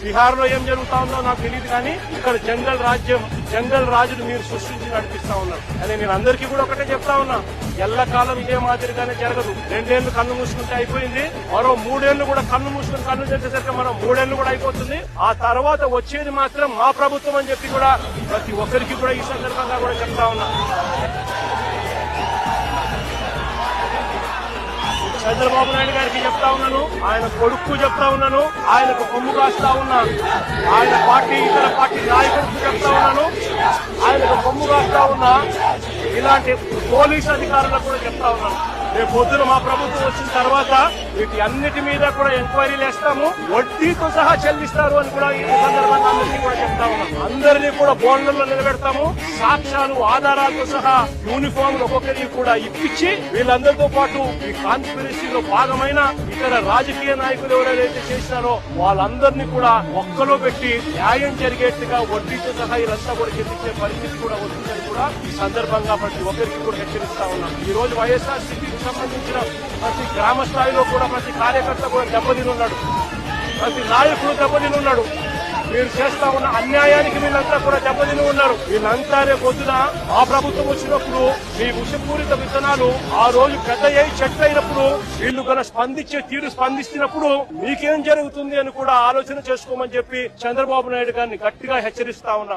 బీహార్ లో ఏం జరుగుతా ఉందో నాకు తెలియదు, కానీ ఇక్కడ జంగల్ రాజును మీరు సృష్టించి నడిపిస్తా ఉన్నారు అని నేను అందరికీ కూడా ఒకటే చెప్తా ఉన్నా. ఎల్లకాలం ఇదే మాదిరిగానే జరగదు. 2 ఏళ్లు కన్ను మూసుకుంటే అయిపోయింది, మరో 3 ఏళ్లు కూడా కన్ను మూసుకుని కన్ను చేసేసరికి మనం 3 ఏళ్లు కూడా అయిపోతుంది. ఆ తర్వాత వచ్చేది మాత్రం మా ప్రభుత్వం అని చెప్పి కూడా ప్రతి ఒక్కరికి కూడా ఈ సందర్భంగా కూడా చెప్తా ఉన్నా. చంద్రబాబు నాయుడు గారికి చెప్తా ఉన్నాను, ఆయన కొడుకు చెప్తా ఉన్నాను, ఆయనకు కొమ్ము కాస్తా ఉన్నా, ఆయన పార్టీ ఇతర పార్టీ నాయకులకు చెప్తా ఉన్నాను, ఆయనకు కొమ్ము కాస్తా ఉన్నా ఇలాంటి పోలీసు అధికారులకు కూడా చెప్తా ఉన్నాను. రేపు పొద్దున మా ప్రభుత్వం వచ్చిన తర్వాత వీటి అన్నిటి మీద కూడా ఎంక్వైరీలు వేస్తాము, వడ్డీతో సహా చెల్లిస్తారు అని కూడా ఈ సందర్భంగా అందరికీ కూడా చెప్తా ఉన్నాం. అందరినీ కూడా బోర్డులలో నిలబెడతాము, సాక్ష్యాలు ఆధారాలతో సహా యూనిఫామ్లు ఒక్కొక్కరికి కూడా ఇప్పించి వీళ్ళందరితో పాటు ఈ కాన్స్పిరసీలో భాగమైన ఇతర రాజకీయ నాయకులు ఎవరైతే చేసినారో వాళ్ళందరినీ కూడా ఒక్కలో పెట్టి న్యాయం జరిగేట్టుగా వడ్డీతో సహా వీళ్ళంతా కూడా చెల్లించే పరిస్థితి కూడా వస్తుందని కూడా ఈ సందర్భంగా ప్రతి ఒక్కరికి కూడా హెచ్చరిస్తా ఉన్నాం. ఈ రోజు వైఎస్ఆర్సీపీకి సంబంధించిన ప్రతి గ్రామ స్థాయిలో కూడా ప్రతి కార్యకర్త కూడా దెబ్బతిని ఉన్నాడు, ప్రతి నాయకుడు దెబ్బతిని ఉన్నాడు. మీరు చేస్తా ఉన్న అన్యాయానికి వీళ్ళంతా కూడా దెబ్బతిని ఉన్నారు. వీళ్ళంతా పొద్దున ఆ ప్రభుత్వం వచ్చినప్పుడు మీ విషపూరిత విత్తనాలు ఆ రోజు పెద్ద చెట్టు అయినప్పుడు వీళ్ళు కన్నా స్పందించే తీరు స్పందిస్తున్నప్పుడు మీకేం జరుగుతుంది అని కూడా ఆలోచన చేసుకోమని చెప్పి చంద్రబాబు నాయుడు గారిని గట్టిగా హెచ్చరిస్తా ఉన్నా.